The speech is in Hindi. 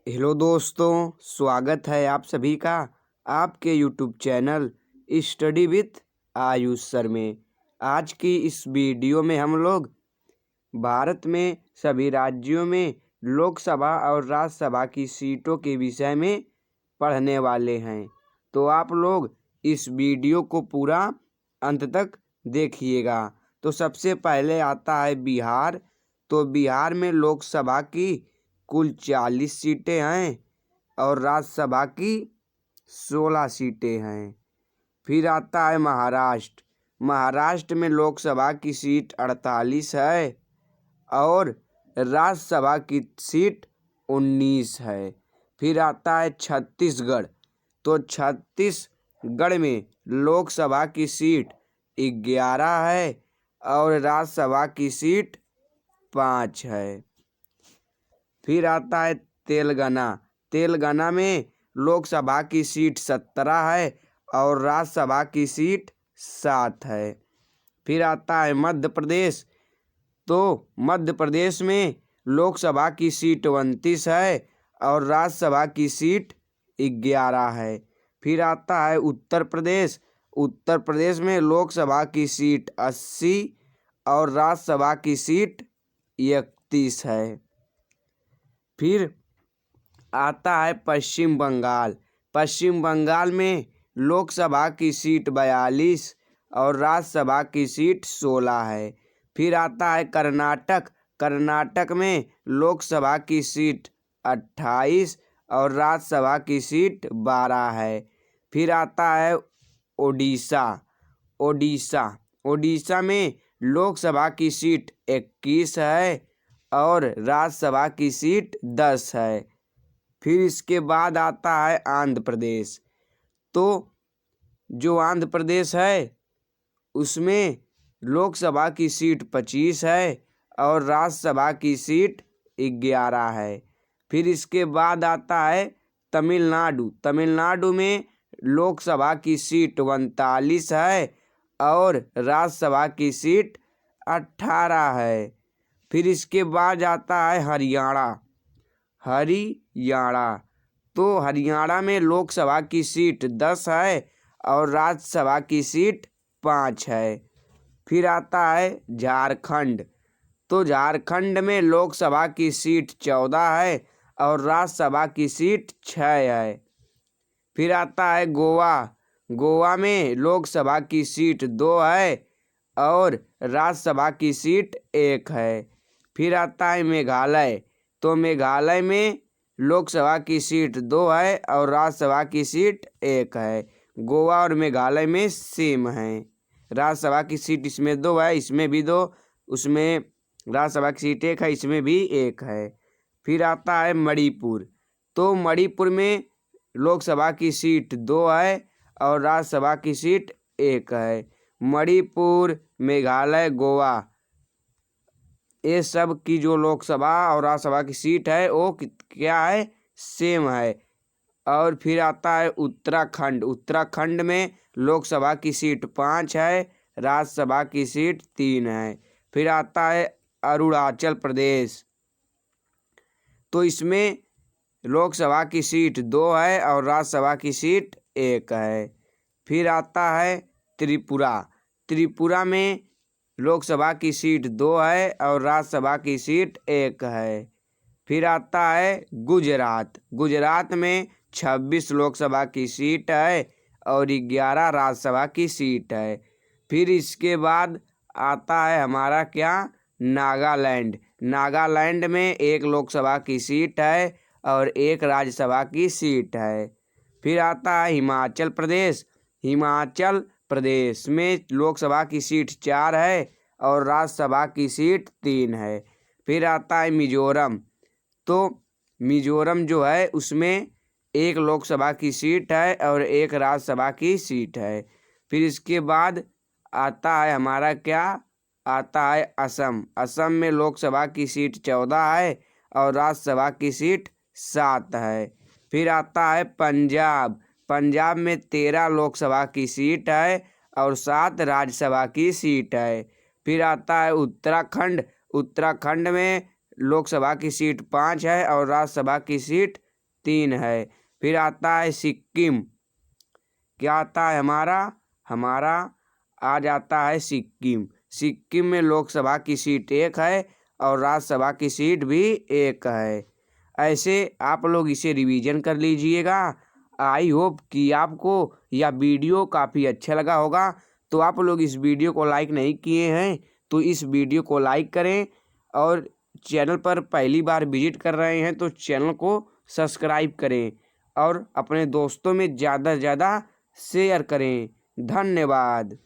हेलो दोस्तों, स्वागत है आप सभी का आपके YouTube channel study with Ayush sir में। आज की इस वीडियो में हम लोग भारत में सभी राज्यों में लोकसभा और राज्यसभा की सीटों के विषय में पढ़ने वाले हैं। तो आप लोग इस वीडियो को पूरा अंत तक देखिएगा। तो सबसे पहले आता है बिहार। तो बिहार में लोकसभा की कुल 40 सीटें हैं और राज्यसभा की 16 सीटें हैं। फिर आता है महाराष्ट्र। महाराष्ट्र में लोकसभा की सीट 48 है और राज्यसभा की सीट 19 है। फिर आता है छत्तीसगढ़। तो छत्तीसगढ़ में लोकसभा की सीट 11 है और राज्यसभा की सीट 5 है। फिर आता है तेलंगाना। तेलंगाना में लोकसभा की सीट 17 है और राज्यसभा की सीट 7 है। फिर आता है मध्य प्रदेश। तो मध्य प्रदेश में लोकसभा की सीट 29 है और राज्यसभा की सीट 11 है। फिर आता है उत्तर प्रदेश। उत्तर प्रदेश में लोकसभा की सीट 80 और राज्यसभा की सीट 31 है। फिर आता है पश्चिम बंगाल। पश्चिम बंगाल में लोकसभा की सीट 42 और राज्यसभा की सीट 16 है। फिर आता है कर्नाटक। कर्नाटक में लोकसभा की सीट 28 और राज्यसभा की सीट 12 है। फिर आता है ओडिशा। ओडिशा में लोकसभा की सीट 21 है और राज्यसभा की सीट 10 है। फिर इसके बाद आता है आंध्र प्रदेश। तो जो आंध्र प्रदेश है उसमें लोकसभा की सीट 25 है और राज्यसभा की सीट 11 है। फिर इसके बाद आता है तमिलनाडु। तमिलनाडु में लोकसभा की सीट 39 है और राज्यसभा की सीट 18 है। फिर इसके बाद आता है हरियाणा। तो हरियाणा में लोकसभा की सीट 10 है और राज्यसभा की सीट 5 है। फिर आता है झारखंड। तो झारखंड में लोकसभा की सीट 14 है और राज्यसभा की सीट 6 है। फिर आता है गोवा। गोवा में लोकसभा की सीट 2 है और राज्यसभा की सीट 1 है। फिर आता है मेघालय। तो मेघालय में लोकसभा की सीट 2 है और राज्यसभा की सीट 1 है। गोवा और मेघालय में सेम है। राज्यसभा की सीट इसमें 2 है, इसमें भी 2, उसमें राज्यसभा की सीट 1 है, इसमें भी 1 है। फिर आता है मणिपुर। तो मणिपुर में लोकसभा की सीट 2 है और राज्यसभा की सीट 1 है। मणिपुर, मेघालय, गोवा, ये सब की जो लोकसभा और राज्यसभा की सीट है वो क्या है, सेम है। और फिर आता है उत्तराखंड। उत्तराखंड में लोकसभा की सीट 5 है, राज्यसभा की सीट 3 है। फिर आता है अरुणाचल प्रदेश। तो इसमें लोकसभा की सीट 2 है और राज्यसभा की सीट 1 है। फिर आता है त्रिपुरा। त्रिपुरा में लोकसभा की सीट 2 है और राज्यसभा की सीट 1 है। फिर आता है गुजरात। गुजरात में 26 लोकसभा की सीट है और 11 राज्यसभा की सीट है। फिर इसके बाद आता है हमारा क्या, नागालैंड। नागालैंड में 1 लोकसभा की सीट है और 1 राज्यसभा की सीट है। फिर आता है हिमाचल प्रदेश। हिमाचल प्रदेश में लोकसभा की सीट 4 है और राज्यसभा की सीट 3 है। फिर आता है मिजोरम। तो मिजोरम जो है उसमें 1 लोकसभा की सीट है और 1 राज्यसभा की सीट है। फिर इसके बाद आता है हमारा क्या, आता है असम। असम में लोकसभा की सीट 14 है और राज्यसभा की सीट 7 है। फिर आता है पंजाब। पंजाब में 13 लोकसभा की सीट है और 7 राज्यसभा की सीट है। फिर आता है उत्तराखंड। उत्तराखंड में लोकसभा की सीट 5 है और राज्यसभा की सीट 3 है। फिर आता है सिक्किम, क्या आता है हमारा आ जाता है सिक्किम। सिक्किम में लोकसभा की सीट 1 है और राज्यसभा की सीट भी 1 है। ऐसे आप लोग इसे रिवीजन कर लीजिएगा। आई होप कि आपको यह वीडियो काफ़ी अच्छा लगा होगा। तो आप लोग इस वीडियो को लाइक नहीं किए हैं तो इस वीडियो को लाइक करें, और चैनल पर पहली बार विजिट कर रहे हैं तो चैनल को सब्सक्राइब करें और अपने दोस्तों में ज़्यादा से ज़्यादा शेयर करें। धन्यवाद।